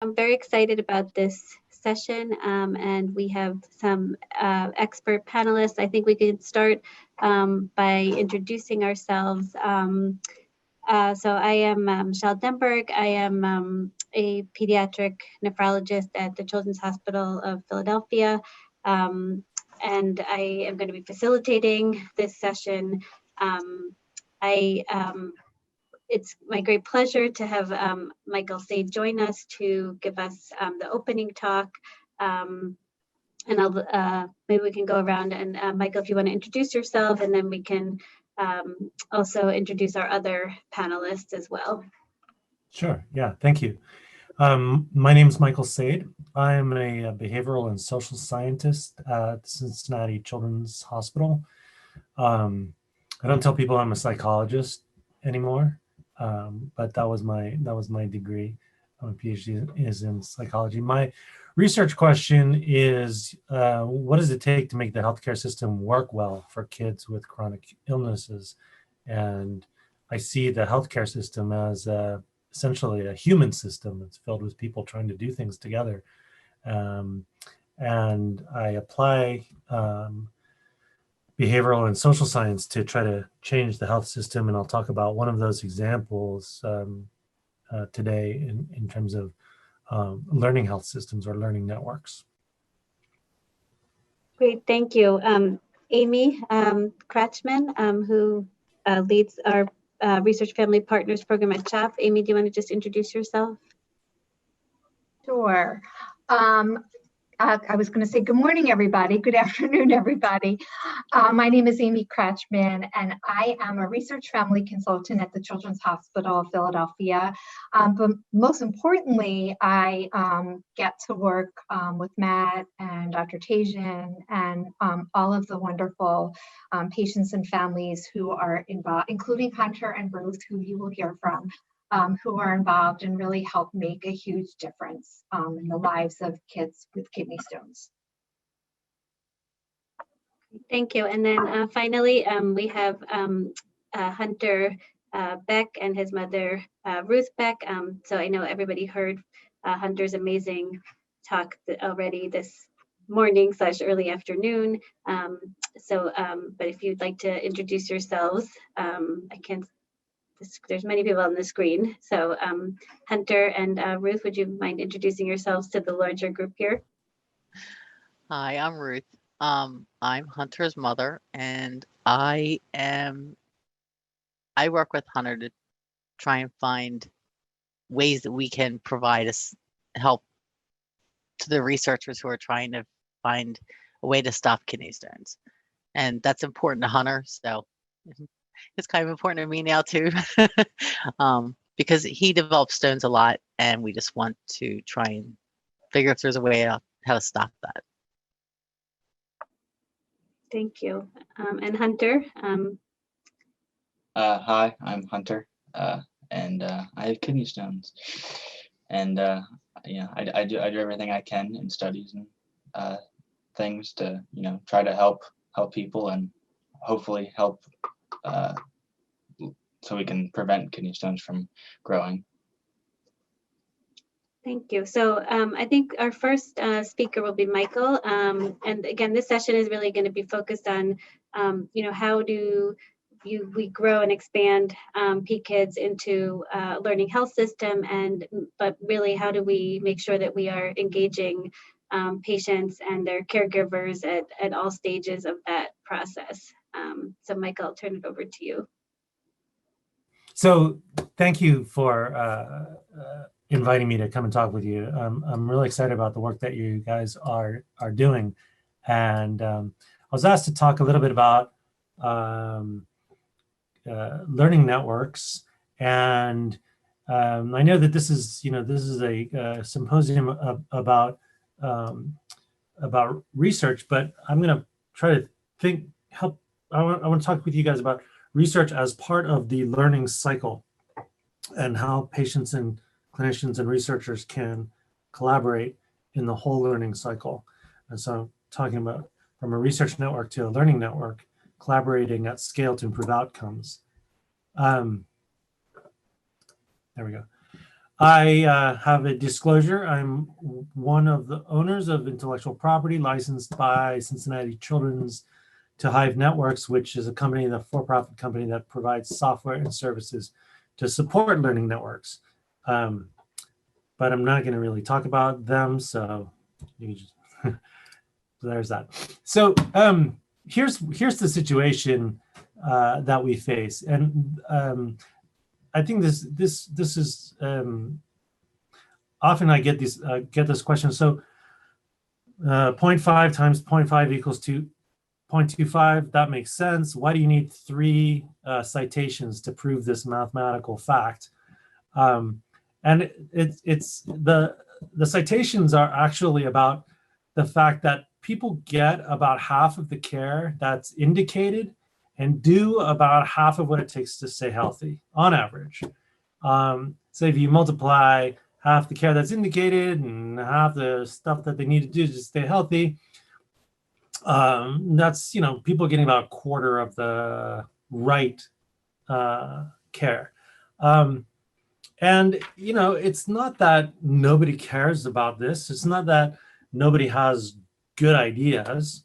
I'm very excited about this session, and we have some expert panelists. I think we can start by introducing ourselves. So I am Michelle Denberg. I am a pediatric nephrologist at the Children's Hospital of Philadelphia, and I am going to be facilitating this session. It's my great pleasure to have Michael Sade join us to give us the opening talk. And I'll maybe we can go around and Michael, if you want to introduce yourself, and then we can also introduce our other panelists as well. Sure. Yeah. Thank you. My name is Michael Sade. I'm a behavioral and social scientist at Cincinnati Children's Hospital. I don't tell people I'm a psychologist anymore, but that was my degree. My PhD is in psychology. My research question is, what does it take to make the healthcare system work well for kids with chronic illnesses? And I see the healthcare system as essentially a human system. It's filled with people trying to do things together. And I apply behavioral and social science to try to change the health system. And I'll talk about one of those examples today in terms of learning health systems or learning networks. Great, thank you. Amy Kratchmann, who leads our Research Family Partners program at CHOP. Amy, do you want to just introduce yourself? Sure. I was going to say good morning, everybody. Good afternoon, everybody. My name is Amy Kratchmann, and I am a research family consultant at the Children's Hospital of Philadelphia. But most importantly, I get to work with Matt and Dr. Tajan and all of the wonderful patients and families who are involved, including Hunter and Ruth, who you will hear from. Who are involved and really help make a huge difference in the lives of kids with kidney stones. Thank you. And then finally, we have Hunter Beck and his mother, Ruth Beck. So I know everybody heard Hunter's amazing talk already this morning / early afternoon. But if you'd like to introduce yourselves, I can't. There's many people on the screen. So Hunter and Ruth, would you mind introducing yourselves to the larger group here? Hi, I'm Ruth. I'm Hunter's mother, and I work with Hunter to try and find ways that we can provide help to the researchers who are trying to find a way to stop kidney stones. And that's important to Hunter, so it's kind of important to me now too, because he develops stones a lot, and we just want to try and figure if there's a way how to stop that. Thank you. And Hunter? Hi, I'm Hunter, and I have kidney stones, and I do everything I can in studies and things to try to help people and hopefully help. So we can prevent kidney stones from growing. Thank you. So I think our first speaker will be Michael. And again, this session is really going to be focused on, how do we grow and expand PKIDS into a learning health system, but really how do we make sure that we are engaging patients and their caregivers at all stages of that process. So Michael, I'll turn it over to you. So thank you for inviting me to come and talk with you. I'm really excited about the work that you guys are doing. And I was asked to talk a little bit about learning networks. And I know that this is a symposium about research, but I'm going to try to I want to talk with you guys about research as part of the learning cycle and how patients and clinicians and researchers can collaborate in the whole learning cycle. And so I'm talking about from a research network to a learning network, collaborating at scale to improve outcomes. There we go. I have a disclosure. I'm one of the owners of intellectual property licensed by Cincinnati Children's to Hive Networks, which is a company, the for-profit company that provides software and services to support learning networks. But I'm not going to really talk about them, so you just there's that. So here's the situation that we face, and I think this is often I get this question. So 0.5 times 0.5 equals 0.25. That makes sense. Why do you need 3 citations to prove this mathematical fact? And it's the citations are actually about the fact that people get about half of the care that's indicated and do about half of what it takes to stay healthy on average. So if you multiply half the care that's indicated and half the stuff that they need to do to stay healthy, that's, people getting about a quarter of the right care. And, it's not that nobody cares about this. It's not that nobody has good ideas.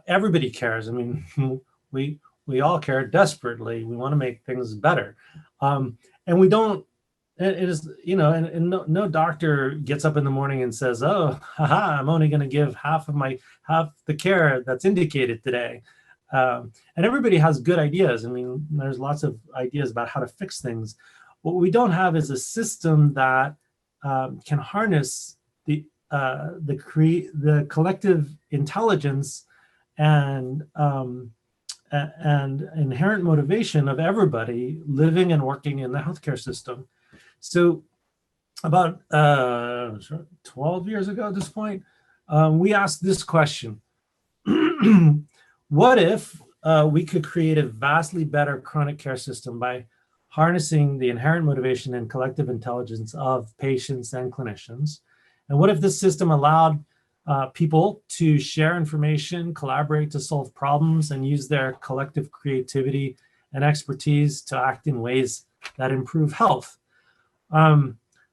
Everybody cares. I mean, we all care desperately. We want to make things better. And we don't, it is, and no doctor gets up in the morning and says, oh, haha, I'm only going to give half the care that's indicated today. And everybody has good ideas. I mean, there's lots of ideas about how to fix things. What we don't have is a system that can harness the collective intelligence and inherent motivation of everybody living and working in the healthcare system. So about 12 years ago at this point, we asked this question. What if we could create a vastly better chronic care system by harnessing the inherent motivation and collective intelligence of patients and clinicians? And what if this system allowed people to share information, collaborate to solve problems, and use their collective creativity and expertise to act in ways that improve health?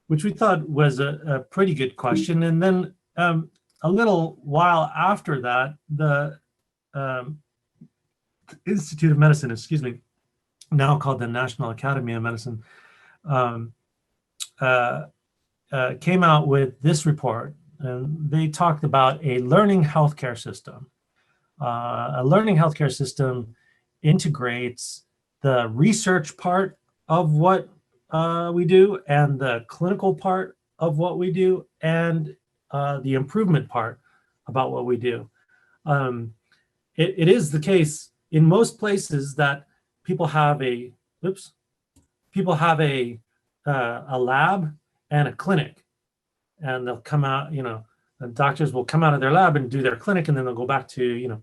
Which we thought was a pretty good question. And then a little while after that, the Institute of Medicine, now called the National Academy of Medicine, came out with this report. And they talked about a learning healthcare system. A learning healthcare system integrates the research part of what we do and the clinical part of what we do and the improvement part about what we do. It is the case in most places that people have a lab and a clinic, and they'll come out, the doctors will come out of their lab and do their clinic, and then they'll go back to,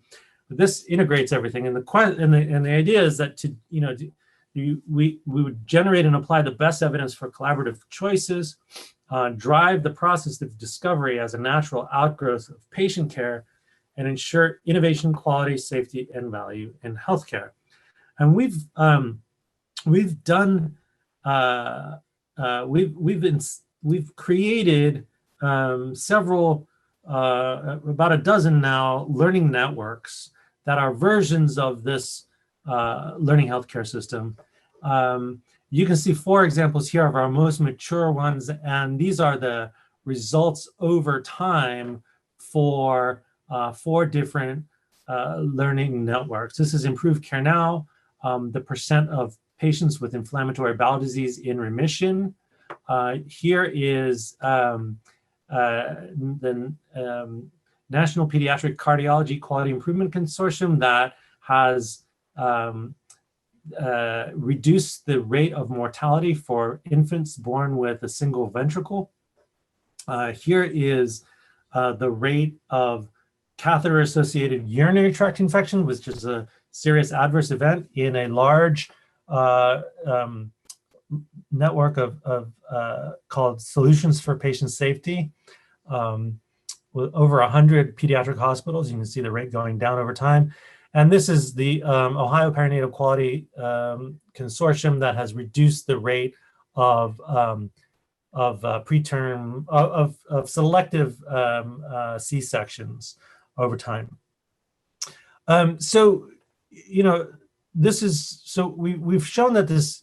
this integrates everything. And the idea is that we would generate and apply the best evidence for collaborative choices, drive the process of discovery as a natural outgrowth of patient care, and ensure innovation, quality, safety, and value in healthcare. And we've created several, about a dozen now, learning networks that are versions of this learning healthcare system. You can see 4 examples here of our most mature ones, and these are the results over time for 4 different learning networks. This is Improved Care Now, the percent of patients with inflammatory bowel disease in remission. Here is the National Pediatric Cardiology Quality Improvement Consortium that has reduced the rate of mortality for infants born with a single ventricle. Here is the rate of catheter-associated urinary tract infection, which is a serious adverse event in a large network of called Solutions for Patient Safety, with over 100 pediatric hospitals. You can see the rate going down over time. And this is the Ohio Perinatal Quality Consortium that has reduced the rate of preterm of selective C-sections over time. So, you know, this is, so we've shown that this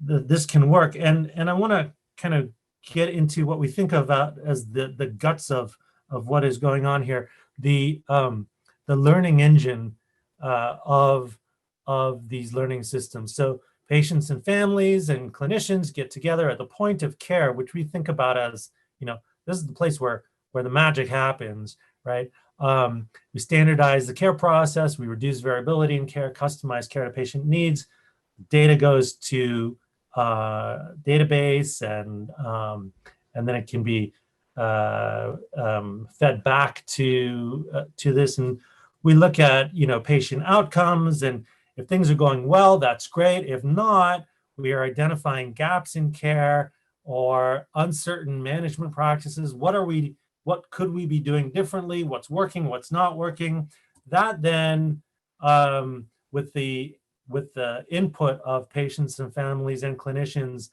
this can work, and I want to kind of get into what we think of as the guts of what is going on here, the learning engine of these learning systems. So patients and families and clinicians get together at the point of care, which we think about as, you know, this is the place where the magic happens, right? We standardize the care process, we reduce variability in care, customize care to patient needs. Data goes to database, and then it can be fed back to this, and we look at, you know, patient outcomes, and if things are going well, that's great. If not, we are identifying gaps in care or uncertain management practices. What could we be doing differently? What's working? What's not working? That then, with the input of patients and families and clinicians,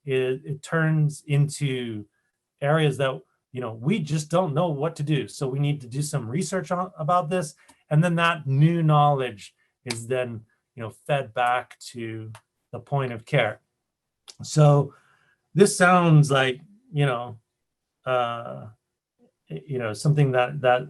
it turns into areas that, you know, we just don't know what to do. So we need to do some research about this, and then that new knowledge is then, you know, fed back to the point of care. So this sounds like, you know, something that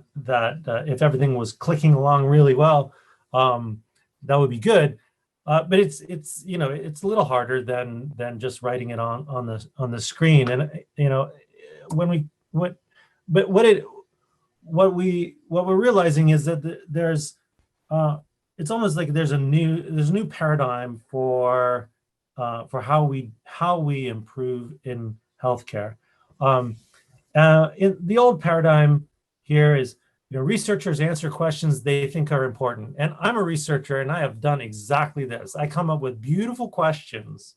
if everything was clicking along really well, that would be good. But it's you know, it's a little harder than just writing it on the screen. And, you know, what we're realizing is that there's it's almost like there's a new paradigm for how we improve in healthcare. In the old paradigm here is, you know, researchers answer questions they think are important. And I'm a researcher, and I have done exactly this. I come up with beautiful questions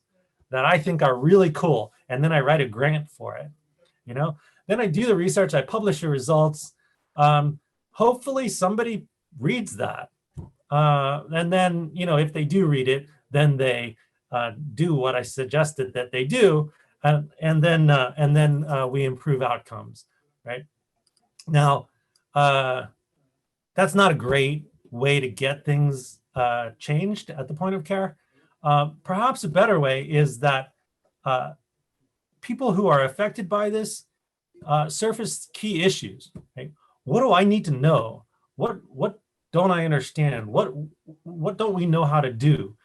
that I think are really cool, and then I write a grant for it. You know, then I do the research, I publish the results. Hopefully somebody reads that. And then, you know, if they do read it, then they do what I suggested that they do, and then we improve outcomes, right? Now, that's not a great way to get things changed at the point of care. Perhaps a better way is that people who are affected by this surface key issues. Right? What do I need to know? What don't I understand? What don't we know how to do?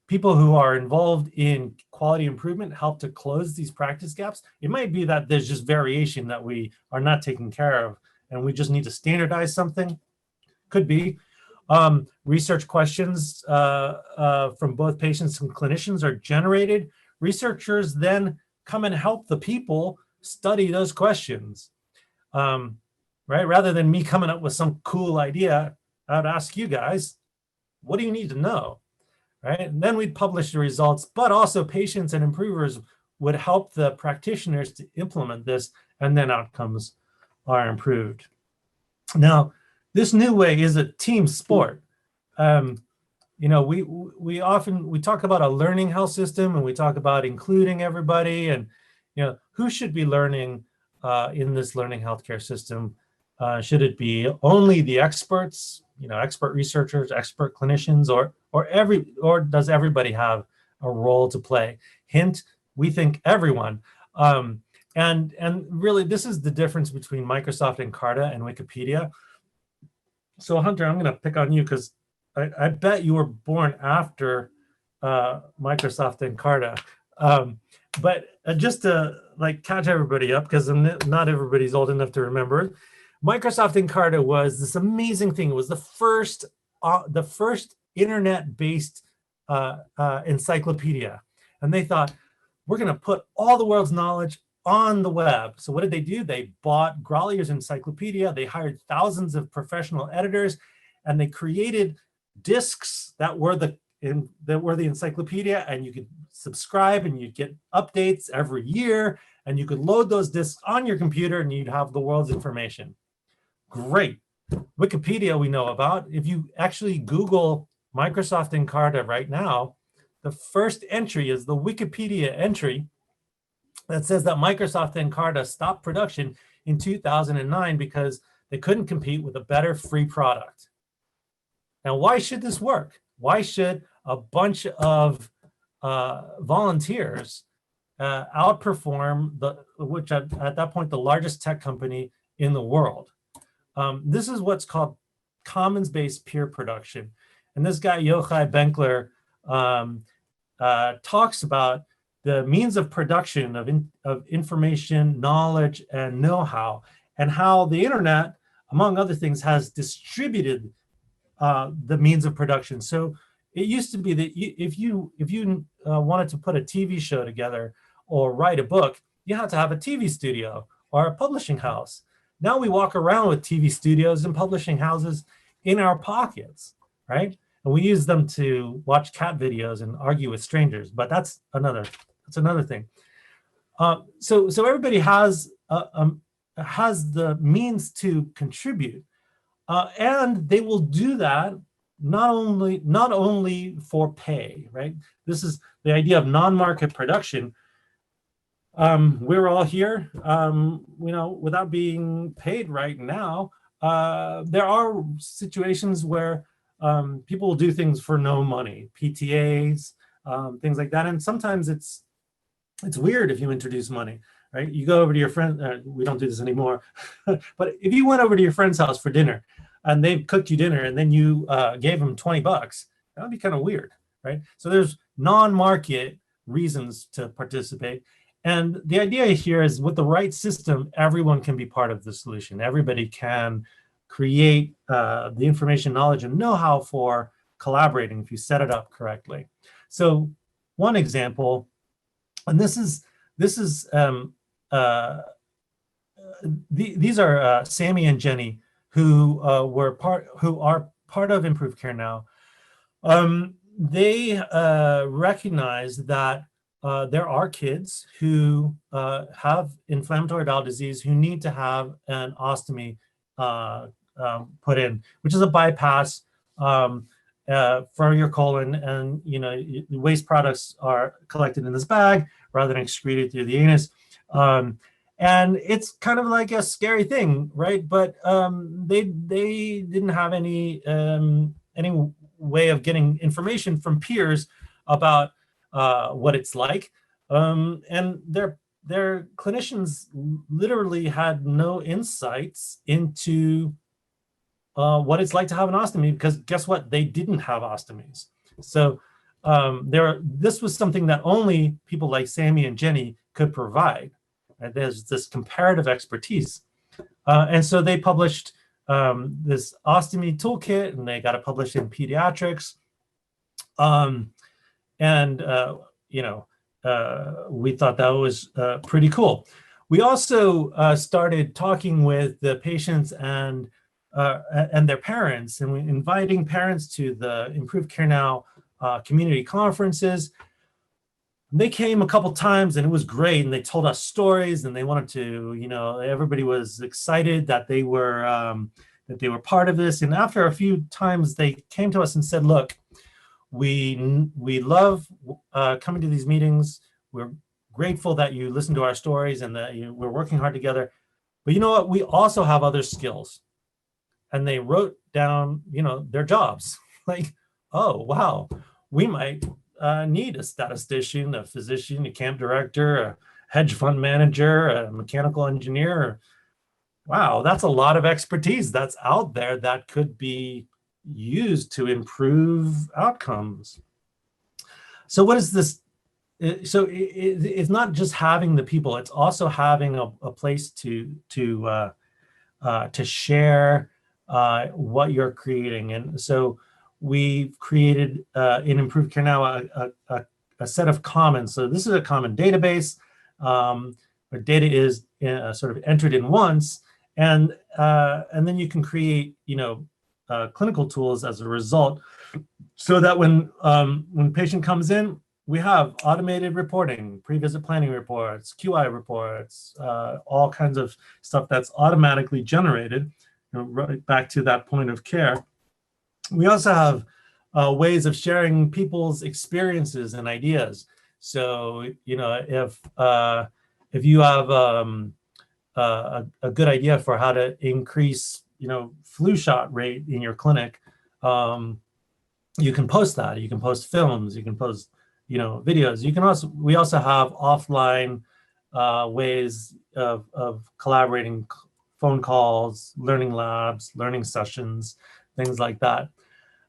People who are involved in quality improvement help to close these practice gaps. It might be that there's just variation that we are not taking care of, and we just need to standardize something. Could be. Research questions from both patients and clinicians are generated. Researchers then come and help the people study those questions. Right? Rather than me coming up with some cool idea, I would ask you guys, what do you need to know? Right? And then we'd publish the results, but also patients and improvers would help the practitioners to implement this, and then outcomes are improved. Now, this new way is a team sport. You know, we often talk about a learning health system, and we talk about including everybody, and, you know, who should be learning in this learning healthcare system. Should it be only the experts, you know, expert researchers, expert clinicians, or does everybody have a role to play? Hint, we think everyone. And really, this is the difference between Microsoft Encarta and Wikipedia. So Hunter, I'm going to pick on you because I bet you were born after Microsoft Encarta. But just to like catch everybody up, because not everybody's old enough to remember, Microsoft Encarta was this amazing thing. It was the first internet-based encyclopedia. And they thought, we're going to put all the world's knowledge on the web. So what did they do? They bought Grolier's encyclopedia. They hired thousands of professional editors, and they created discs that were the encyclopedia, and you could subscribe and you'd get updates every year, and you could load those discs on your computer and you'd have the world's information. Great. Wikipedia we know about. If you actually Google Microsoft Encarta right now, the first entry is the Wikipedia entry that says that Microsoft and Encarta stopped production in 2009 because they couldn't compete with a better free product. Now, why should this work? Why should a bunch of volunteers outperform which at that point, the largest tech company in the world? This is what's called commons-based peer production. And this guy, Yochai Benkler, talks about the means of production of information, knowledge, and know-how, and how the internet, among other things, has distributed the means of production. So it used to be that if you wanted to put a TV show together or write a book, you had to have a TV studio or a publishing house. Now we walk around with TV studios and publishing houses in our pockets, right? And we use them to watch cat videos and argue with strangers. But that's another thing. So everybody has the means to contribute, and they will do that not only for pay, right? This is the idea of non-market production. We're all here, without being paid right now. There are situations where people will do things for no money, PTAs, things like that. And sometimes it's weird if you introduce money, right? You go over to your friend, we don't do this anymore, but if you went over to your friend's house for dinner and they cooked you dinner and then you gave them $20, that would be kind of weird, right? So there's non-market reasons to participate. And the idea here is with the right system, everyone can be part of the solution. Everybody can create the information, knowledge, and know-how for collaborating if you set it up correctly. So one example, and these are Sammy and Jenny, who are part of Improved Care Now. They recognize that there are kids who have inflammatory bowel disease who need to have an ostomy put in, which is a bypass for your colon, and waste products are collected in this bag rather than excreted through the anus. And it's kind of like a scary thing, right? But they didn't have any way of getting information from peers about what it's like, and their clinicians literally had no insights into what it's like to have an ostomy, because guess what? They didn't have ostomies. So this was something that only people like Sammy and Jenny could provide. Right? There's this comparative expertise. And so they published this ostomy toolkit, and they got it published in pediatrics. We thought that was pretty cool. We also started talking with the patients and their parents, and we inviting parents to the Improved Care Now community conferences. They came a couple times, and it was great, and they told us stories, and they wanted to, everybody was excited that they were part of this. And after a few times, they came to us and said, look, we love coming to these meetings. We're grateful that you listen to our stories and that we're working hard together. But you know what? We also have other skills. And they wrote down, their jobs. Like, oh, wow, we might need a statistician, a physician, a camp director, a hedge fund manager, a mechanical engineer. Wow, that's a lot of expertise that's out there that could be used to improve outcomes. So what is this? So it's not just having the people; it's also having a place to share what you're creating. And so we've created in Improved Care Now a set of commons. So this is a common database where data is sort of entered in once, and then you can create clinical tools as a result, so that when patient comes in, we have automated reporting, pre-visit planning reports, QI reports, all kinds of stuff that's automatically generated, right back to that point of care. We also have ways of sharing people's experiences and ideas. So, you know, if you have a good idea for how to increase, you know, flu shot rate in your clinic, you can post that. You can post films. You can post, you know, videos. You can also, we also have offline ways of collaborating, phone calls, learning labs, learning sessions, things like that.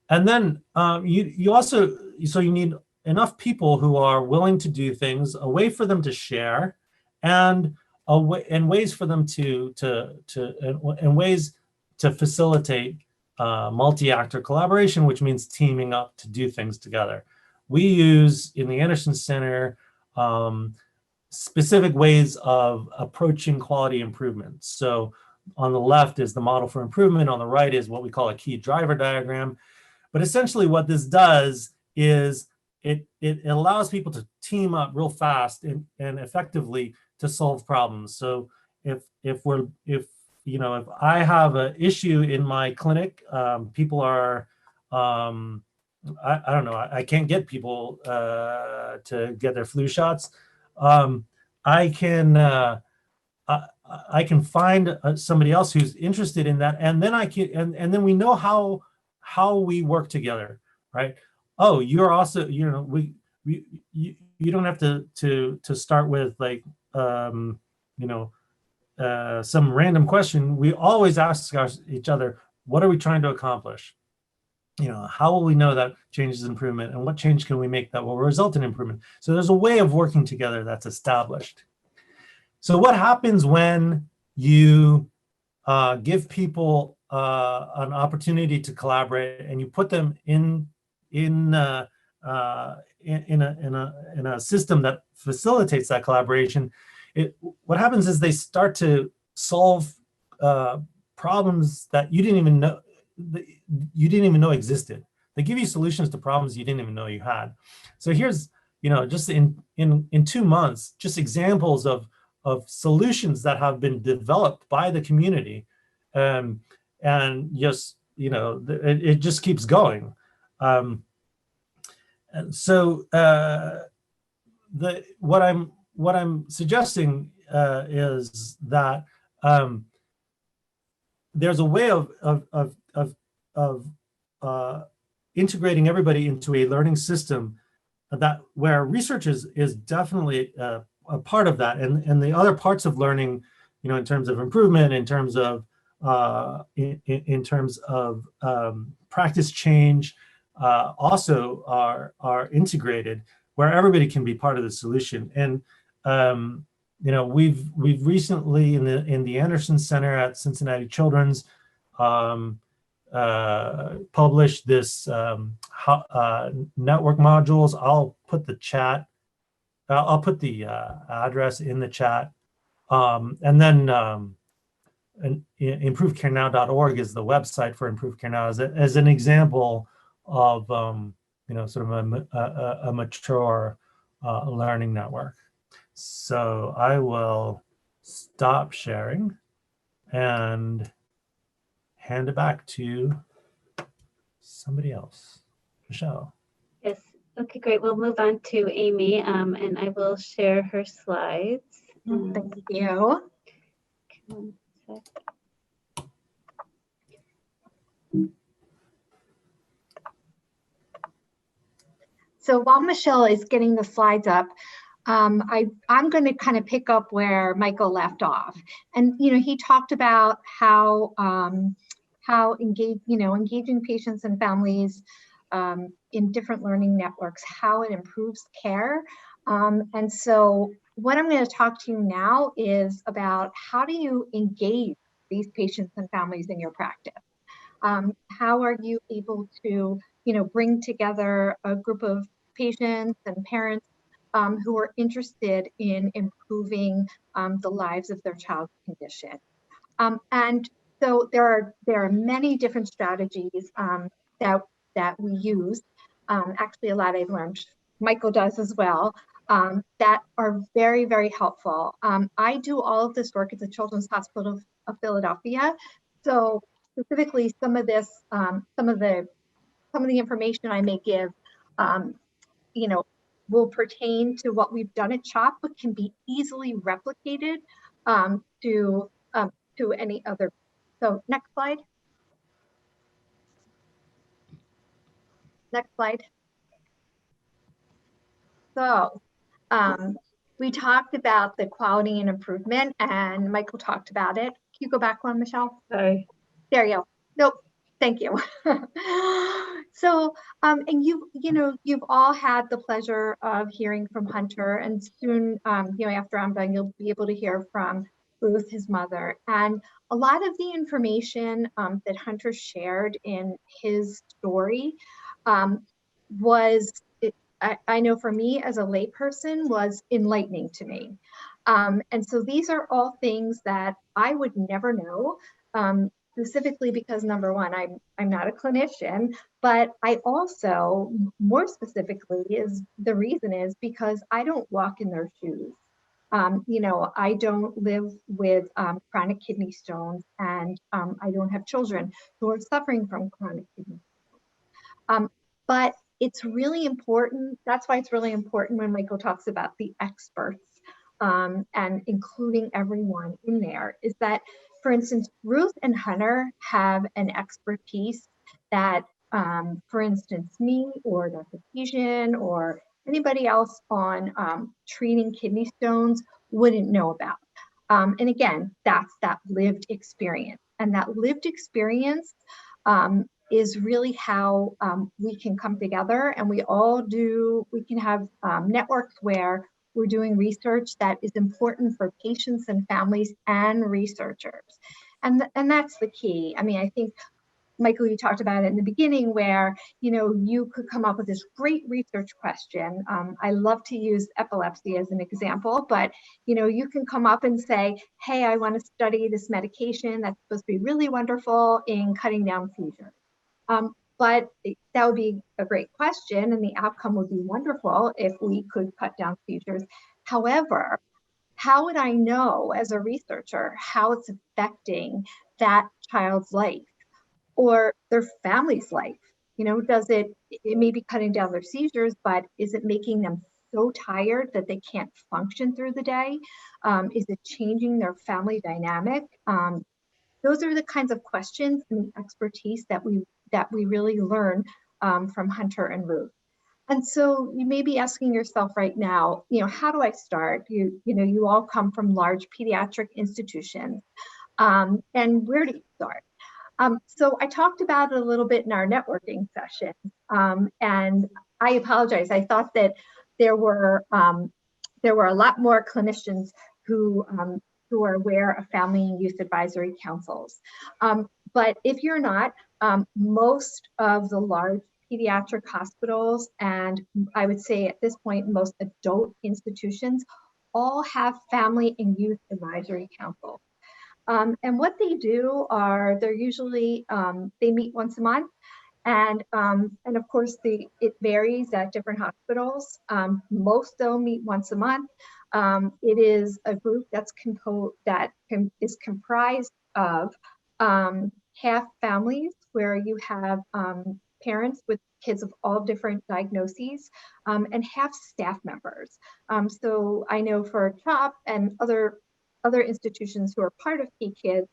And then you also, so you need enough people who are willing to do things, a way for them to share, and ways for them and ways to facilitate multi-actor collaboration, which means teaming up to do things together. We use in the Anderson Center specific ways of approaching quality improvement. So on the left is the model for improvement. On the right is what we call a key driver diagram. But essentially what this does is it allows people to team up real fast and effectively to solve problems. So if I have an issue in my clinic, people are, I don't know, I can't get people to get their flu shots. I can find somebody else who's interested in that, and then I can, and then we know how we work together, right? Oh, you're also, you know, you don't have to start with like, some random question. We always ask each other, what are we trying to accomplish? You know, how will we know that change is improvement, and what change can we make that will result in improvement? So there's a way of working together that's established. So what happens when you give people an opportunity to collaborate and you put them in a system that facilitates that collaboration? What happens is they start to solve problems that you didn't even know existed. They give you solutions to problems you didn't even know you had. So here's, you know, just in 2 months, just examples of solutions that have been developed by the community, and just, you know, it just keeps going. And so what I'm suggesting is that there's a way of integrating everybody into a learning system that where research is definitely a part of that, and the other parts of learning, you know, in terms of improvement, in terms of practice change, also are integrated, where everybody can be part of the solution. And you know, we've recently in the Anderson Center at Cincinnati Children's published this network modules. I'll put the chat. I'll put the address in the chat, and then improvecarenow.org is the website for Improve Care Now, as an example of you know, sort of a mature learning network. So I will stop sharing and hand it back to somebody else. Michelle. Yes. Okay, great. We'll move on to Amy, and I will share her slides. Thank you. One sec. So while Michelle is getting the slides up, I'm going to kind of pick up where Michael left off. And, you know, he talked about how engaging patients and families in different learning networks, how it improves care. And so what I'm going to talk to you now is about how do you engage these patients and families in your practice? How are you able to, you know, bring together a group of patients and parents who are interested in improving the lives of their child's condition? And so there are many different strategies that we use. Actually, a lot I've learned, Michael does as well, that are very, very helpful. I do all of this work at the Children's Hospital of Philadelphia. So specifically, some of the some of the information I may give, you know, will pertain to what we've done at CHOP, but can be easily replicated to any other. So next slide. Next slide. So we talked about the quality and improvement, and Michael talked about it. Can you go back one, Michelle? Sorry. There you go. Nope. Thank you. So, and you've all had the pleasure of hearing from Hunter, and soon, after I'm done, you'll be able to hear from Ruth, his mother. And a lot of the information that Hunter shared in his story I know for me as a layperson, was enlightening to me. And so these are all things that I would never know, specifically because, number one, I'm not a clinician, but I also, more specifically, the reason is because I don't walk in their shoes. I don't live with chronic kidney stones, and I don't have children who are suffering from chronic kidney stones. But it's really important. That's why it's really important when Michael talks about the experts and including everyone in there, is that, for instance, Ruth and Hunter have an expertise that, for instance, me or Dr. Pejan or anybody else on treating kidney stones wouldn't know about. And again, that's that lived experience. And that lived experience is really how we can come together, and we can have networks where we're doing research that is important for patients and families and researchers. And that's the key. I mean, I think, Michael, you talked about it in the beginning where, you could come up with this great research question. I love to use epilepsy as an example, but, you can come up and say, hey, I want to study this medication that's supposed to be really wonderful in cutting down seizures. But that would be a great question, and the outcome would be wonderful if we could cut down seizures. However, how would I know as a researcher how it's affecting that child's life or their family's life? It may be cutting down their seizures, but is it making them so tired that they can't function through the day? Is it changing their family dynamic? Those are the kinds of questions and expertise that we really learn from Hunter and Ruth. And so you may be asking yourself right now, how do I start? You all come from large pediatric institutions, and where do you start? So I talked about it a little bit in our networking session, and I apologize. I thought that there were a lot more clinicians who are aware of family and youth advisory councils. But if you're not, most of the large pediatric hospitals, and I would say at this point, most adult institutions, all have family and youth advisory councils. And what they do are they're usually, they meet once a month. And of course, it varies at different hospitals. Most though meet once a month. It is a group is comprised of half families where you have parents with kids of all different diagnoses, and half staff members. So I know for CHOP and other institutions who are part of PKIDS,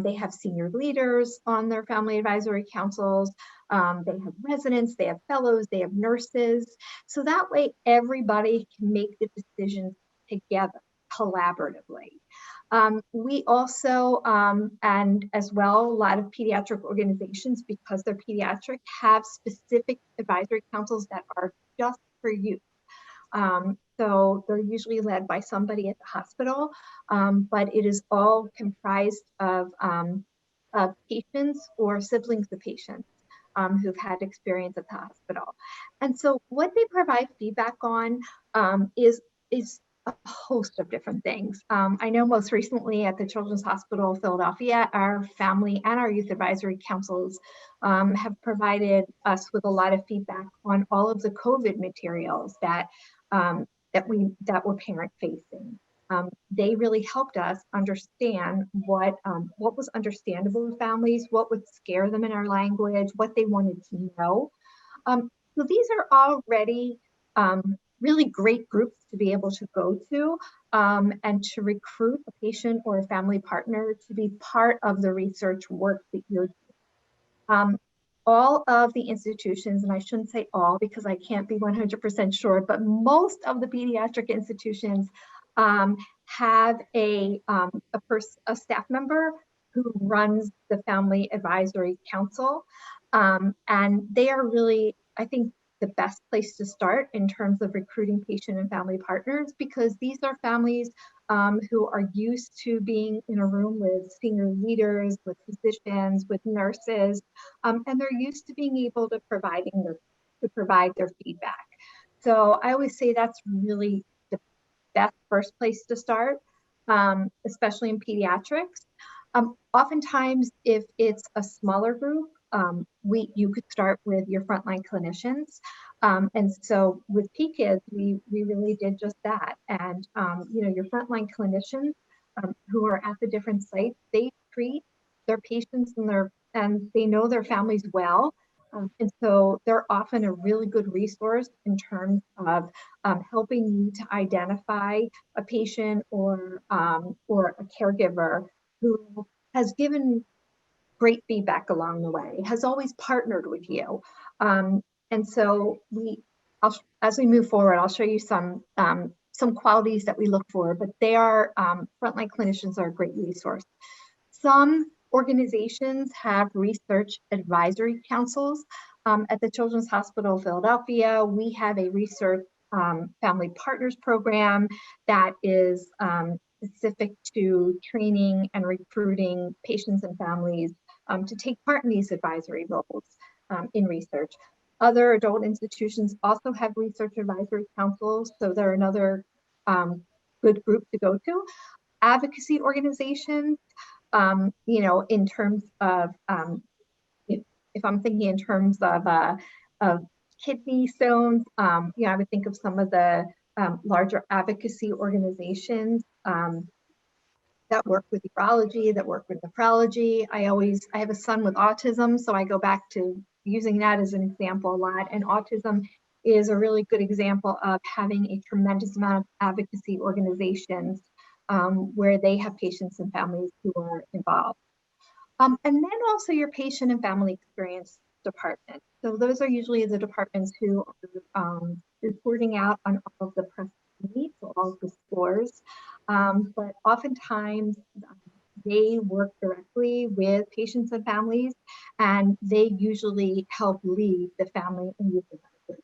they have senior leaders on their family advisory councils. They have residents, they have fellows, they have nurses. So that way everybody can make the decisions together, collaboratively. We also, and as well, a lot of pediatric organizations, because they're pediatric, have specific advisory councils that are just for youth. So they're usually led by somebody at the hospital, but it is all comprised of patients or siblings of patients who've had experience at the hospital. And so what they provide feedback on is a host of different things. I know most recently at the Children's Hospital of Philadelphia, our family and our youth advisory councils have provided us with a lot of feedback on all of the COVID materials that were parent facing. they really helped us understand what was understandable to families, what would scare them in our language, what they wanted to know. So these are already really great groups to be able to go to and to recruit a patient or a family partner to be part of the research work that you're doing. All of the institutions, and I shouldn't say all because I can't be 100% sure, but most of the pediatric institutions have a staff member who runs the Family Advisory Council. And they are really, I think, the best place to start in terms of recruiting patient and family partners, because these are families who are used to being in a room with senior leaders, with physicians, with nurses, and they're used to being able to provide their feedback. So I always say that's really the best first place to start, especially in pediatrics. Oftentimes, if it's a smaller group, you could start with your frontline clinicians. And so with PKIDS, we really did just that. And your frontline clinicians who are at the different sites, they treat their patients and they know their families well. And so they're often a really good resource in terms of helping you to identify a patient or a caregiver who has given great feedback along the way, has always partnered with you. And so as we move forward, I'll show you some qualities that we look for, but frontline clinicians are a great resource. Some organizations have research advisory councils. At the Children's Hospital of Philadelphia, we have a research family partners program that is specific to training and recruiting patients and families to take part in these advisory roles in research. Other adult institutions also have research advisory councils, so they're another good group to go to. Advocacy organizations, in terms of, if I'm thinking in terms of kidney stones, I would think of some of the larger advocacy organizations that work with urology, that work with nephrology. I have a son with autism, so I go back to using that as an example a lot. And autism is a really good example of having a tremendous amount of advocacy organizations where they have patients and families who are involved. And then also your patient and family experience department. So those are usually the departments who are reporting out on all of the press needs, so all of the scores. But oftentimes they work directly with patients and families, and they usually help lead the family and youth advisory.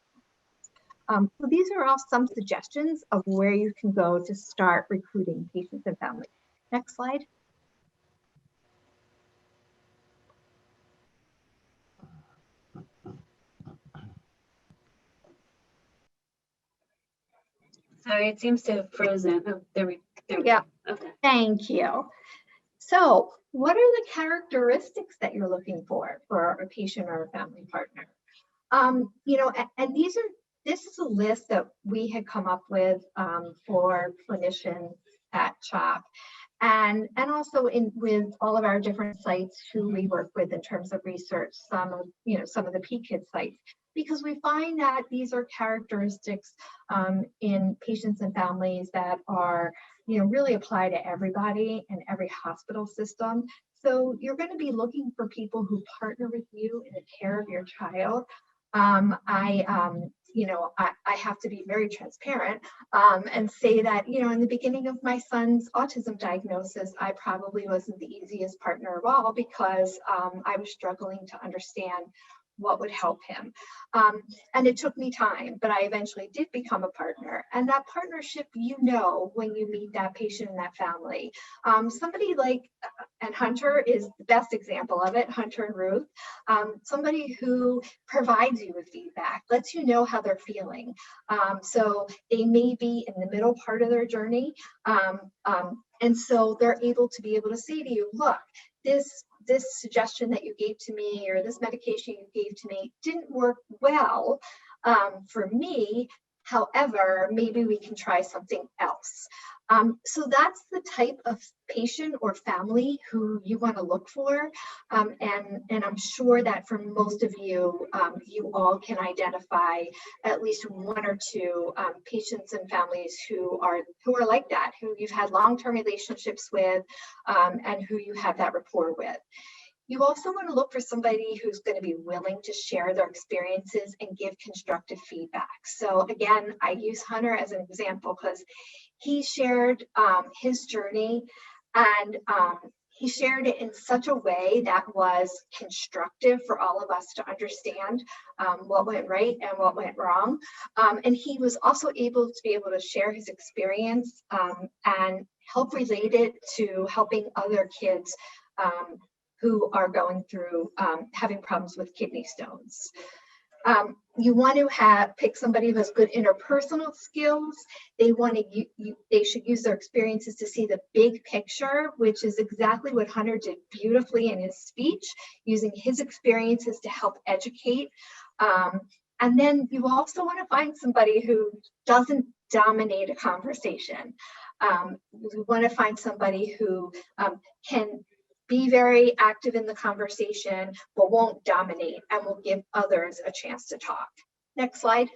So these are all some suggestions of where you can go to start recruiting patients and families. Next slide. Sorry, it seems to have frozen. Oh, there we go. Okay. Thank you. So what are the characteristics that you're looking for a patient or a family partner? And this is a list that we had come up with for clinicians at CHOP, and also with all of our different sites who we work with in terms of research, some of the PKIDS sites, because we find that these are characteristics in patients and families that are really apply to everybody in every hospital system. So you're going to be looking for people who partner with you in the care of your child. I have to be very transparent and say that, in the beginning of my son's autism diagnosis, I probably wasn't the easiest partner of all because I was struggling to understand what would help him. And it took me time, but I eventually did become a partner. And that partnership, when you meet that patient and that family, somebody like, and Hunter is the best example of it, Hunter and Ruth, somebody who provides you with feedback, lets you know how they're feeling. So they may be in the middle part of their journey. And so they're able to say to you, look, this suggestion that you gave to me or this medication you gave to me didn't work well for me. However, maybe we can try something else. So that's the type of patient or family who you want to look for. And I'm sure that for most of you, you all can identify at least one or two patients and families who are like that, who you've had long-term relationships with, and who you have that rapport with. You also want to look for somebody who's going to be willing to share their experiences and give constructive feedback. So again, I use Hunter as an example because he shared his journey, and he shared it in such a way that was constructive for all of us to understand what went right and what went wrong. And he was also able to share his experience and help relate it to helping other kids who are going through having problems with kidney stones. You want to pick somebody who has good interpersonal skills. They should use their experiences to see the big picture, which is exactly what Hunter did beautifully in his speech, using his experiences to help educate. And then you also want to find somebody who doesn't dominate a conversation. You want to find somebody who can be very active in the conversation, but won't dominate and will give others a chance to talk. Next slide.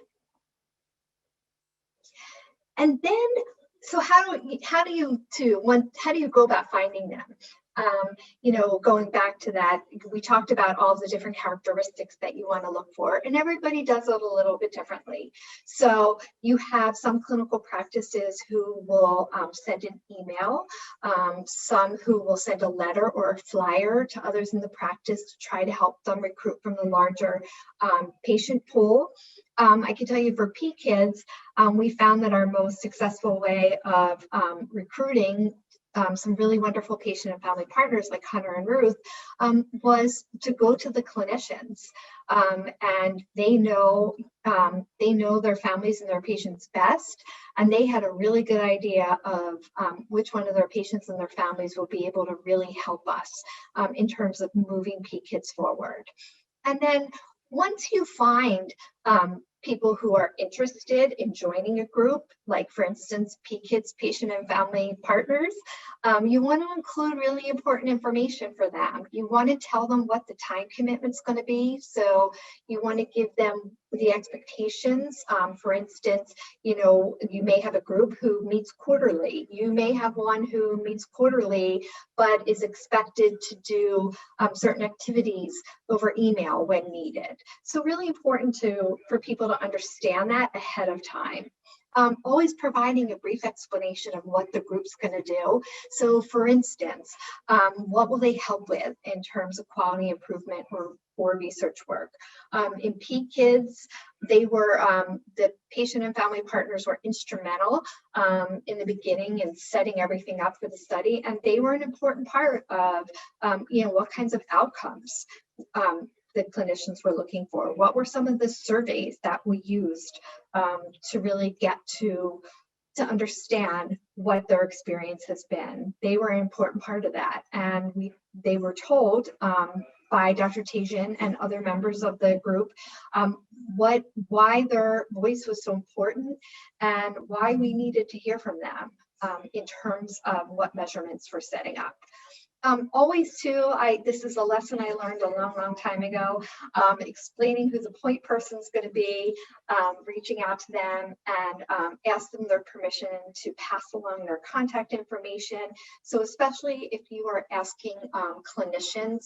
And then, so how do you go about finding them? Going back to that, we talked about all the different characteristics that you want to look for, and everybody does it a little bit differently. So you have some clinical practices who will send an email, some who will send a letter or a flyer to others in the practice to try to help them recruit from the larger patient pool. I can tell you for PKIDS, we found that our most successful way of recruiting some really wonderful patient and family partners like Hunter and Ruth was to go to the clinicians, and they know their families and their patients best, and they had a really good idea of which one of their patients and their families will be able to really help us in terms of moving PKIDS forward. And then once you find people who are interested in joining a group, like for instance, PKIDS patient and family partners, you want to include really important information for them. You want to tell them what the time commitment's going to be. So you want to give them the expectations. For instance, you may have a group who meets quarterly. You may have one who meets quarterly, but is expected to do certain activities over email when needed. So really important for people to understand that ahead of time. Always providing a brief explanation of what the group's going to do. So for instance, what will they help with in terms of quality improvement or research work? In PKIDS, they were, the patient and family partners were instrumental in the beginning in setting everything up for the study, and they were an important part of, what kinds of outcomes the clinicians were looking for. What were some of the surveys that we used to really get to understand what their experience has been? They were an important part of that, and they were told by Dr. Tajian and other members of the group why their voice was so important and why we needed to hear from them in terms of what measurements for setting up. Always too, this is a lesson I learned a long time ago, explaining who the point person is going to be, reaching out to them and ask them their permission to pass along their contact information. So especially if you are asking clinicians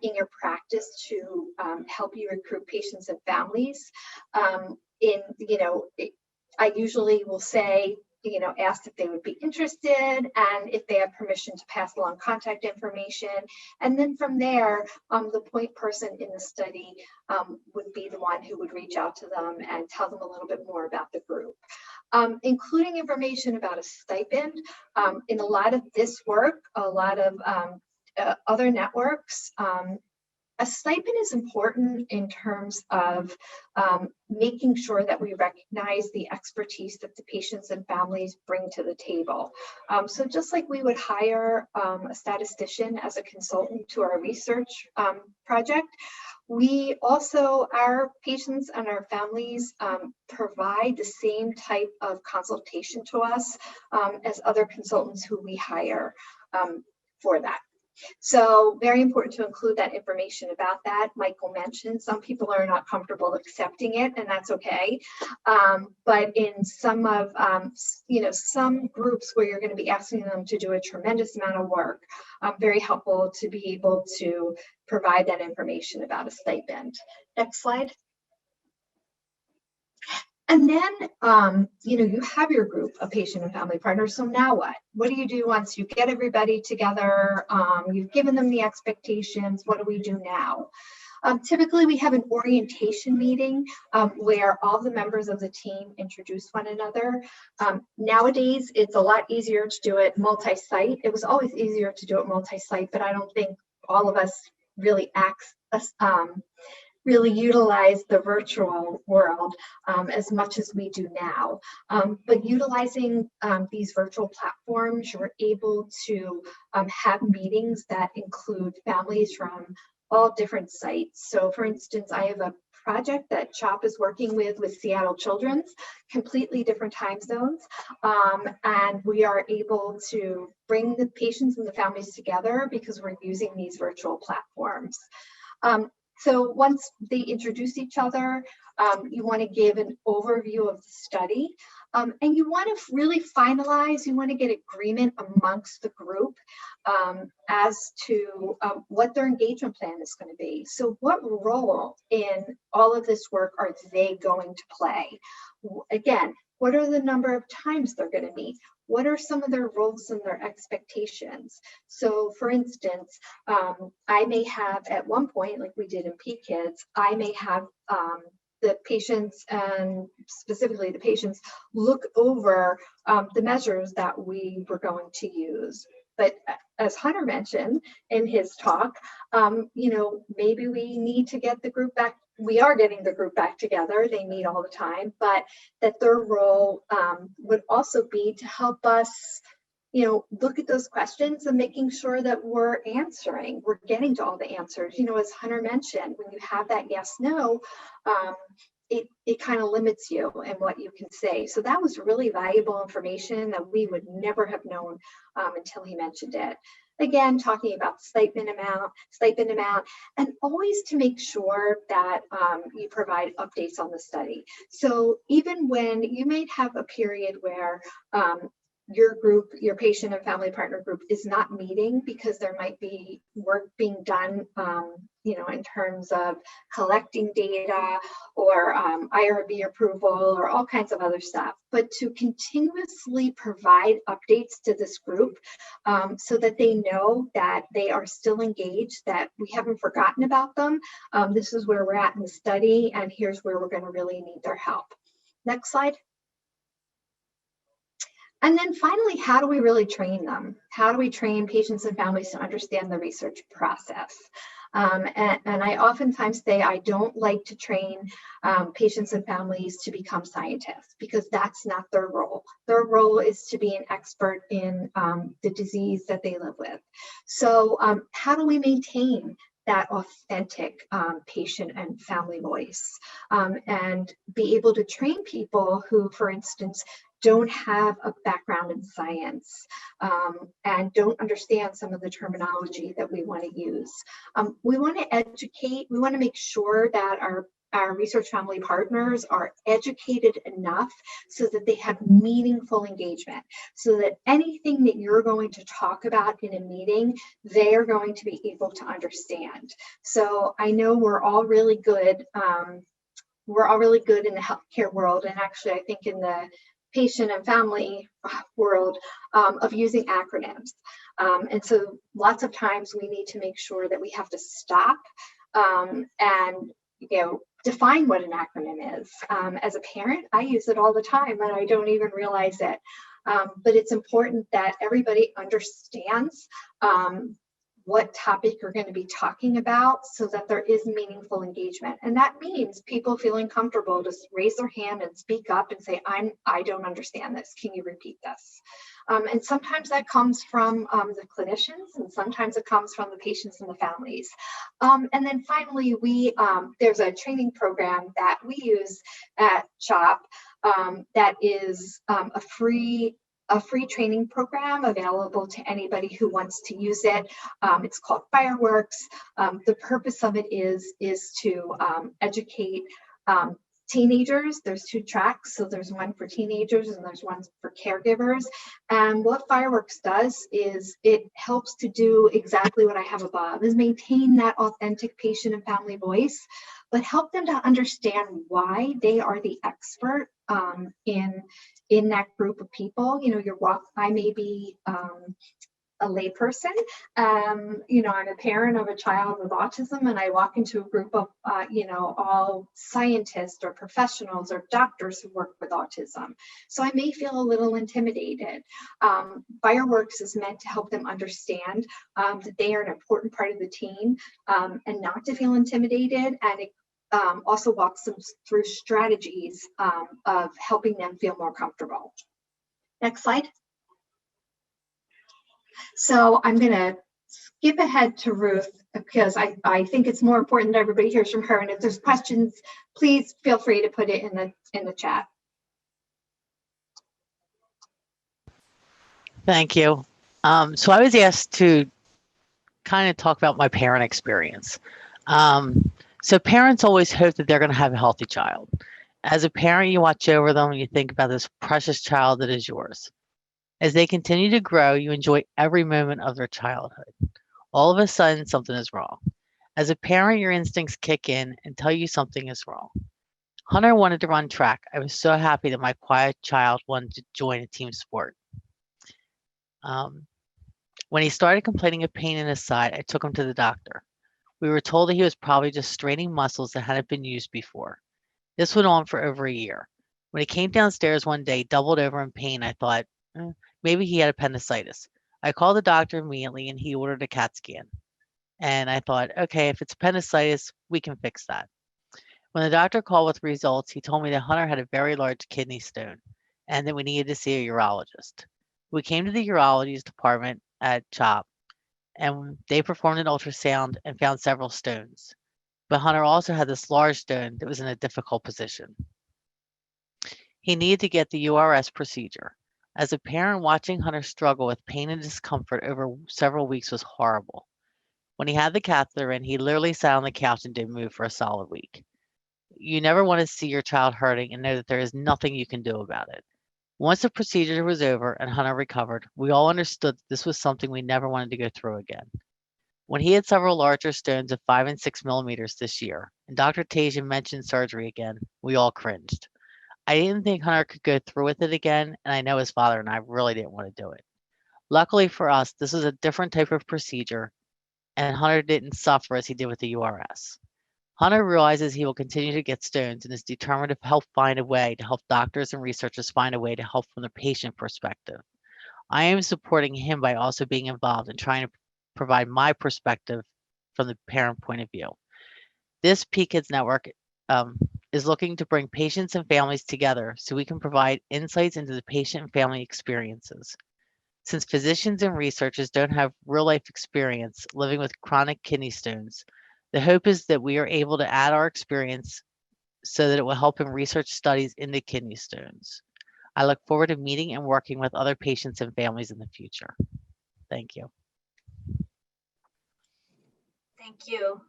in your practice to help you recruit patients and families, I usually will say, asked if they would be interested and if they have permission to pass along contact information. And then from there, the point person in the study would be the one who would reach out to them and tell them a little bit more about the group. Including information about a stipend. In a lot of this work, a lot of other networks a stipend is important in terms of making sure that we recognize the expertise that the patients and families bring to the table. So just like we would hire a statistician as a consultant to our research project, we also, our patients and our families provide the same type of consultation to us as other consultants who we hire for that. So very important to include that information about that. Michael mentioned some people are not comfortable accepting it, and that's okay. But in some of, some groups where you're going to be asking them to do a tremendous amount of work, very helpful to be able to provide that information about a stipend. Next slide. And then, you have your group of patient and family partners. So now what? What do you do once you get everybody together? You've given them the expectations. What do we do now? Typically, we have an orientation meeting where all the members of the team introduce one another. Nowadays, it's a lot easier to do it multi-site. It was always easier to do it multi-site, but I don't think all of us really really utilize the virtual world as much as we do now. But utilizing these virtual platforms, you're able to have meetings that include families from all different sites. So for instance, I have a project that CHOP is working with Seattle Children's, completely different time zones. And we are able to bring the patients and the families together because we're using these virtual platforms. So once they introduce each other, you want to give an overview of the study, and you want to really finalize, you want to get agreement amongst the group as to what their engagement plan is going to be. So what role in all of this work are they going to play? Again, what are the number of times they're going to meet? What are some of their roles and their expectations? So for instance, I may have at one point, like we did in PKIDS, I may have the patients and specifically the patients look over the measures that we were going to use. But as Hunter mentioned in his talk, maybe we need to get the group back. We are getting the group back together. They meet all the time, but that their role would also be to help us, look at those questions and making sure that we're getting to all the answers. As Hunter mentioned, when you have that yes, no, it kind of limits you in what you can say. So that was really valuable information that we would never have known until he mentioned it. Again, talking about the stipend amount, and always to make sure that you provide updates on the study. So even when you might have a period where your group, your patient and family partner group is not meeting because there might be work being done, in terms of collecting data or IRB approval or all kinds of other stuff, but to continuously provide updates to this group so that they know that they are still engaged, that we haven't forgotten about them. This is where we're at in the study, and here's where we're going to really need their help. Next slide. And then finally, how do we really train them? How do we train patients and families to understand the research process? And I oftentimes say I don't like to train patients and families to become scientists because that's not their role. Their role is to be an expert in the disease that they live with. So how do we maintain that authentic patient and family voice and be able to train people who, for instance, don't have a background in science and don't understand some of the terminology that we want to use. We want to educate, we want to make sure that our research family partners are educated enough so that they have meaningful engagement, so that anything that you're going to talk about in a meeting, they are going to be able to understand. So I know we're all really good in the healthcare world, and actually I think in the patient and family world of using acronyms. And so lots of times we need to make sure that we have to stop and define what an acronym is. As a parent, I use it all the time and I don't even realize it. But it's important that everybody understands what topic you're going to be talking about so that there is meaningful engagement. And that means people feeling comfortable to raise their hand and speak up and say, I don't understand this. Can you repeat this? And sometimes that comes from the clinicians, and sometimes it comes from the patients and the families. And then finally, there's a training program that we use at CHOP that is a free training program available to anybody who wants to use it. It's called Fireworks. The purpose of it is to educate teenagers. There's 2 tracks. So there's one for teenagers and there's one for caregivers. And what Fireworks does is it helps to do exactly what I have above, is maintain that authentic patient and family voice, but help them to understand why they are the expert in that group of people. You know, I may be a layperson. You know, I'm a parent of a child with autism, and I walk into a group of, you know, all scientists or professionals or doctors who work with autism. So I may feel a little intimidated. Fireworks is meant to help them understand that they are an important part of the team and not to feel intimidated. And it also walks them through strategies of helping them feel more comfortable. Next slide. So I'm going to skip ahead to Ruth because I think it's more important that everybody hears from her. And if there's questions, please feel free to put it in the chat. Thank you. So I was asked to kind of talk about my parent experience. So parents always hope that they're going to have a healthy child. As a parent, you watch over them and you think about this precious child that is yours. As they continue to grow, you enjoy every moment of their childhood. All of a sudden, something is wrong. As a parent, your instincts kick in and tell you something is wrong. Hunter wanted to run track. I was so happy that my quiet child wanted to join a team sport. When he started complaining of pain in his side, I took him to the doctor. We were told that he was probably just straining muscles that hadn't been used before. This went on for over a year. When he came downstairs one day, doubled over in pain, I thought, maybe he had appendicitis. I called the doctor immediately and he ordered a CAT scan. And I thought, okay, if it's appendicitis, we can fix that. When the doctor called with results, he told me that Hunter had a very large kidney stone and that we needed to see a urologist. We came to the urology's department at CHOP and they performed an ultrasound and found several stones. But Hunter also had this large stone that was in a difficult position. He needed to get the URS procedure. As a parent, watching Hunter struggle with pain and discomfort over several weeks was horrible. When he had the catheter in, he literally sat on the couch and didn't move for a solid week. You never want to see your child hurting and know that there is nothing you can do about it. Once the procedure was over and Hunter recovered, we all understood that this was something we never wanted to go through again. When he had several larger stones of 5 and 6 millimeters this year, and Dr. Tasia mentioned surgery again, we all cringed. I didn't think Hunter could go through with it again, and I know his father and I really didn't want to do it. Luckily for us, this was a different type of procedure, and Hunter didn't suffer as he did with the URS. Hunter realizes he will continue to get stones and is determined to help find a way to help doctors and researchers find a way to help from the patient perspective. I am supporting him by also being involved in trying to provide my perspective from the parent point of view. This PKIDS network is looking to bring patients and families together so we can provide insights into the patient and family experiences. Since physicians and researchers don't have real-life experience living with chronic kidney stones, the hope is that we are able to add our experience so that it will help in research studies into kidney stones. I look forward to meeting and working with other patients and families in the future. Thank you. Thank you.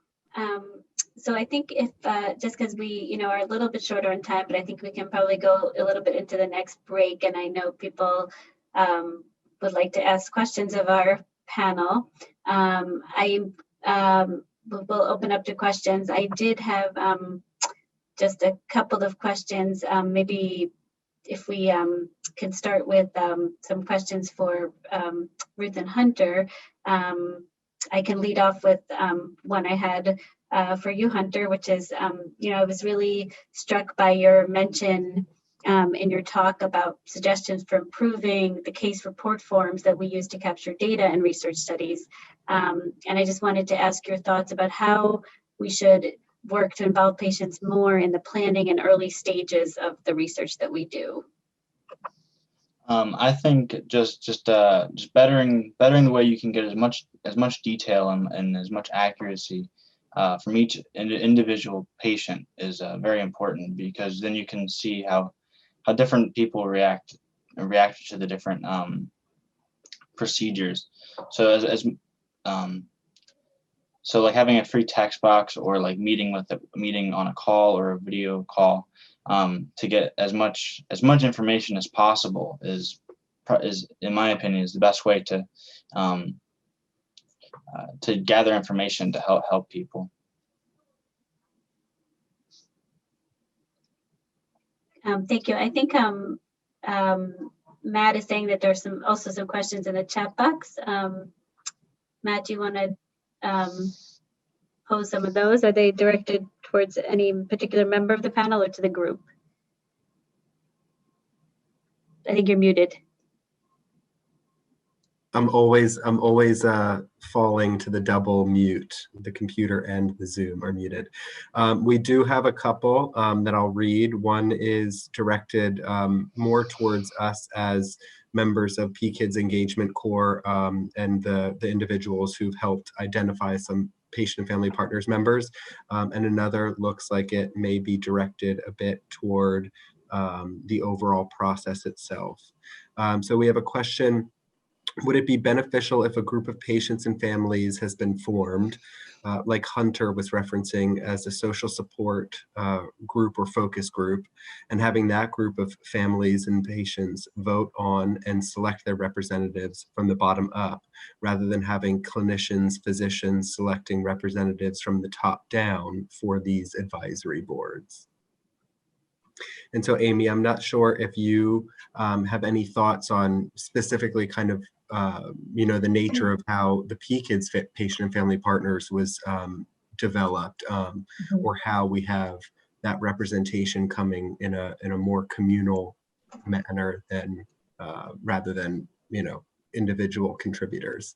So I think if just because we, are a little bit shorter on time, but I think we can probably go a little bit into the next break. And I know people would like to ask questions of our panel. We'll open up to questions. I did have just a couple of questions. Maybe if we can start with some questions for Ruth and Hunter. I can lead off with one I had for you, Hunter, which is, I was really struck by your mention in your talk about suggestions for improving the case report forms that we use to capture data in research studies. And I just wanted to ask your thoughts about how we should work to involve patients more in the planning and early stages of the research that we do. I think just bettering the way you can get as much detail and as much accuracy from each individual patient is very important, because then you can see how different people react to the different procedures. So so like having a free text box, or like meeting on a call or a video call, to get as much information as possible is in my opinion is the best way to gather information to help people. Thank you. I think Matt is saying that there's also some questions in the chat box. Matt, do you want to pose some of those? Are they directed towards any particular member of the panel or to the group? I think you're muted. I'm always falling to the double mute. The computer and the Zoom are muted. We do have a couple that I'll read. One is directed more towards us as members of PKIDS Engagement Core and the individuals who've helped identify some patient and family partners members. And another looks like it may be directed a bit toward the overall process itself. So we have a question. Would it be beneficial if a group of patients and families has been formed, like Hunter was referencing, as a social support group or focus group, and having that group of families and patients vote on and select their representatives from the bottom up, rather than having clinicians, physicians selecting representatives from the top down for these advisory boards? And so, Amy, I'm not sure if you have any thoughts on specifically kind of, the nature of how the PKIDS Patient and Family Partners was developed, or how we have that representation coming in a more communal manner than rather than, individual contributors.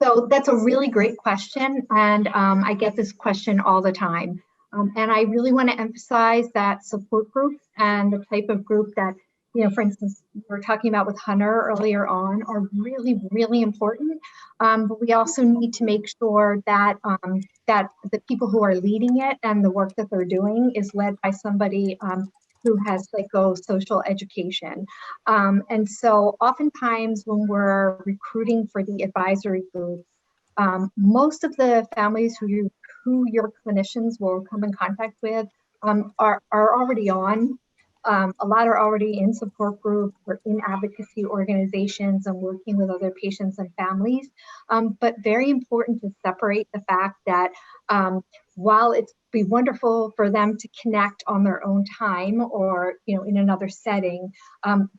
So that's a really great question. And I get this question all the time. And I really want to emphasize that support groups and the type of group that, for instance, we were talking about with Hunter earlier on, are really, really important. But we also need to make sure that that the people who are leading it and the work that they're doing is led by somebody who has psychosocial education. And so oftentimes when we're recruiting for the advisory groups, most of the families who your clinicians will come in contact with are already on. A lot are already in support groups or in advocacy organizations and working with other patients and families. But very important to separate the fact that while it's be wonderful for them to connect on their own time or in another setting,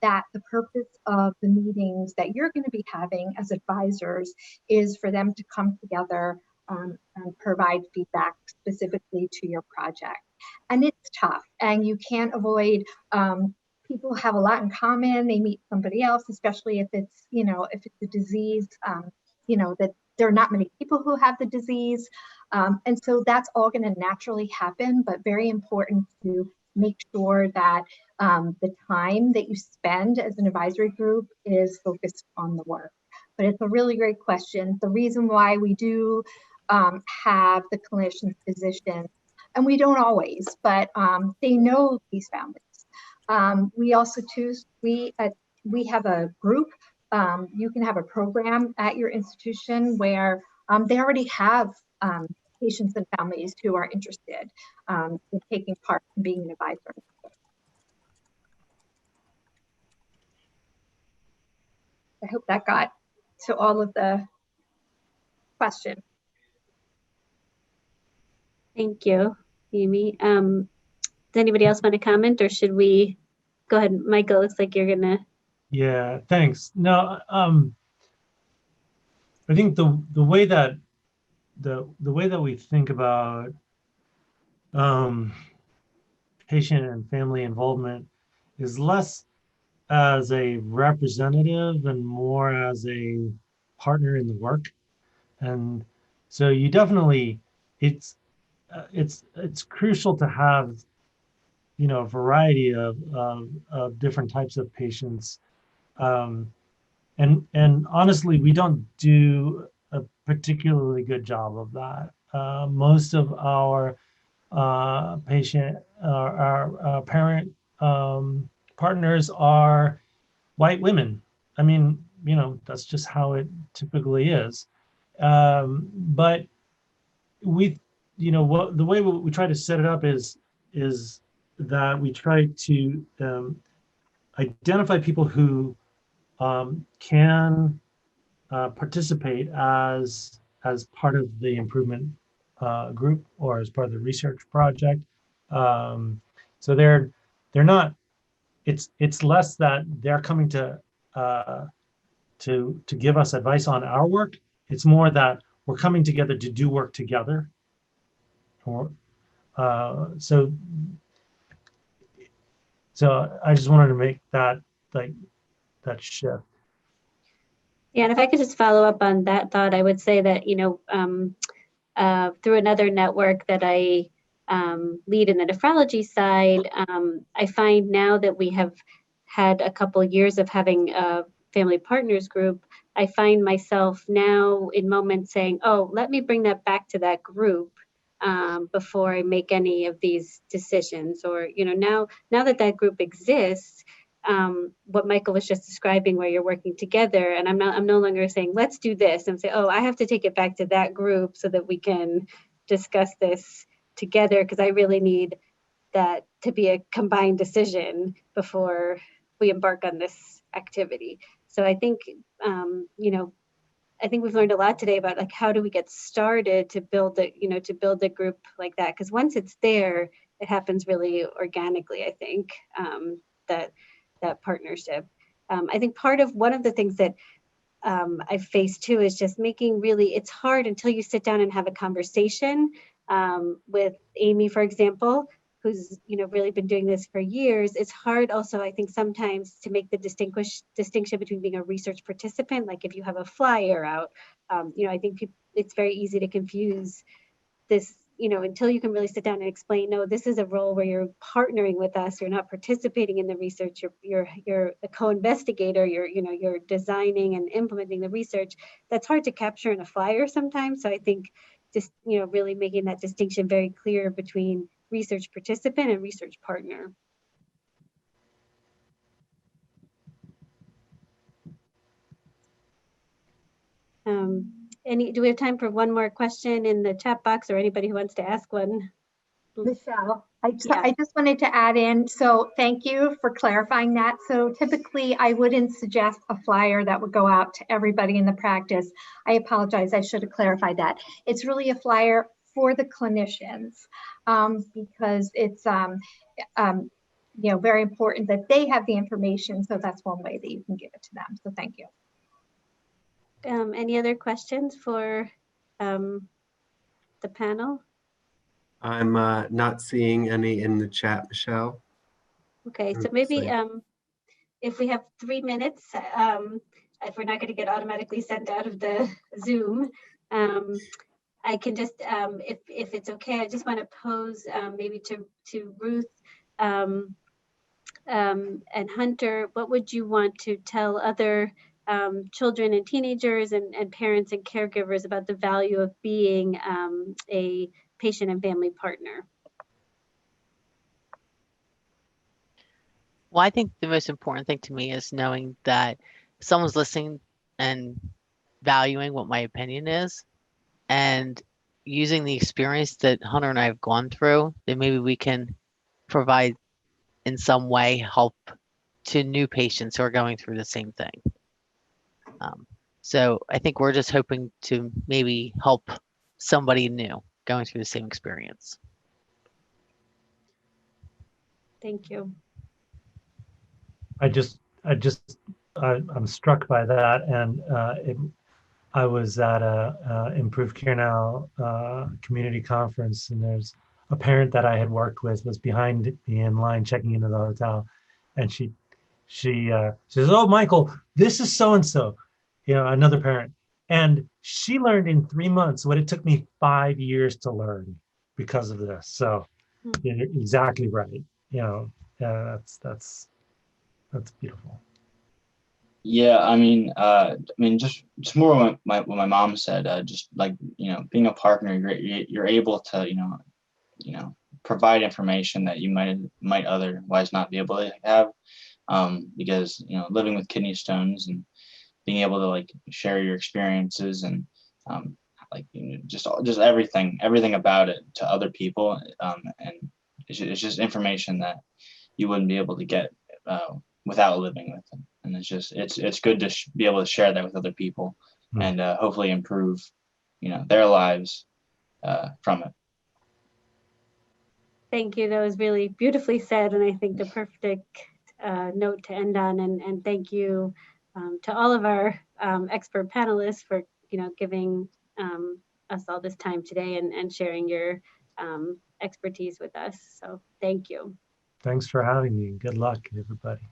that the purpose of the meetings that you're going to be having as advisors is for them to come together and provide feedback specifically to your project. And it's tough, and you can't avoid, people have a lot in common. They meet somebody else, especially if it's, if it's a disease, that there are not many people who have the disease. And so that's all going to naturally happen, but very important to make sure that the time that you spend as an advisory group is focused on the work. But it's a really great question. The reason why we do have the clinician physicians, and we don't always, but they know these families. We also we have a group. You can have a program at your institution where they already have patients and families who are interested in taking part in being an advisor. I hope that got to all of the questions. Thank you, Amy. Does anybody else want to comment, or should we go ahead? Michael, looks like you're gonna. Yeah, thanks. No, I think the way that we think about patient and family involvement is less as a representative and more as a partner in the work. And so you definitely, it's crucial to have, you know, a variety of different types of patients. And honestly, we don't do a particularly good job of that. Most of our our parent partners are white women. I mean, you know, that's just how it typically is. But we, you know, what the way we try to set it up is that we try to identify people who can participate as part of the improvement group or as part of the research project. So they're not. It's less that they're coming to give us advice on our work. It's more that we're coming together to do work together. Or so I just wanted to make that that shift. Yeah, and if I could just follow up on that thought, I would say that, you know, through another network that I lead in the nephrology side, I find now that we have had a couple years of having a family partners group, I find myself now in moments saying, oh, let me bring that back to that group before I make any of these decisions. Or, you know, now that that group exists, what Michael was just describing, where you're working together, and I'm no longer saying let's do this and say, oh, I have to take it back to that group so that we can discuss this together, because I really need that to be a combined decision before we embark on this activity. So I think you know, I think we've learned a lot today about like how do we get started to build the, you know, to build a group like that, because once it's there, it happens really organically. I think that partnership. I think one of the things that I face too is just making really, it's hard until you sit down and have a conversation with Amy, for example, who's, you know, really been doing this for years. It's hard also, I think, sometimes to make the distinction between being a research participant, like if you have a flyer out, you know, I think it's very easy to confuse this, you know, until you can really sit down and explain, no, this is a role where you're partnering with us, you're not participating in the research, you're a co-investigator, you're designing and implementing the research. That's hard to capture in a flyer sometimes. So I think just, you know, really making that distinction very clear between research participant and research partner. Do we have time for one more question in the chat box, or anybody who wants to ask one? Michelle, I just wanted to add in, so thank you for clarifying that. So typically I wouldn't suggest a flyer that would go out to everybody in the practice. I apologize, I should have clarified that. It's really a flyer for the clinicians because it's you know, very important that they have the information. So that's one way that you can give it to them. So thank you. Any other questions for the panel? I'm not seeing any in the chat, Michelle. Okay, so maybe if we have 3 minutes, if we're not going to get automatically sent out of the Zoom, I can just, if it's okay, I just want to pose maybe to Ruth and Hunter, what would you want to tell other children and teenagers and parents and caregivers about the value of being a patient and family partner? Well, I think the most important thing to me is knowing that someone's listening and valuing what my opinion is, and using the experience that Hunter and I have gone through, that maybe we can provide in some way help to new patients who are going through the same thing. So I think we're just hoping to maybe help somebody new going through the same experience. Thank you. I'm struck by that, and I was at a Improved Care Now community conference, and there's a parent that I had worked with was behind me in line checking into the hotel, and she says, "Oh, Michael, this is so and so," another parent, and she learned in 3 months what it took me 5 years to learn because of this. So you're exactly right. That's beautiful. Yeah, just more what my mom said. Just like being a partner, you're able to provide information that you might otherwise not be able to have, because living with kidney stones and being able to like share your experiences and just everything about it to other people, and it's just information that you wouldn't be able to get without living with them. And it's good to be able to share that with other people and hopefully improve their lives from it. Thank you. That was really beautifully said, and I think the perfect note to end on. And thank you to all of our expert panelists for giving us all this time today and sharing your expertise with us. So thank you. Thanks for having me. Good luck, everybody.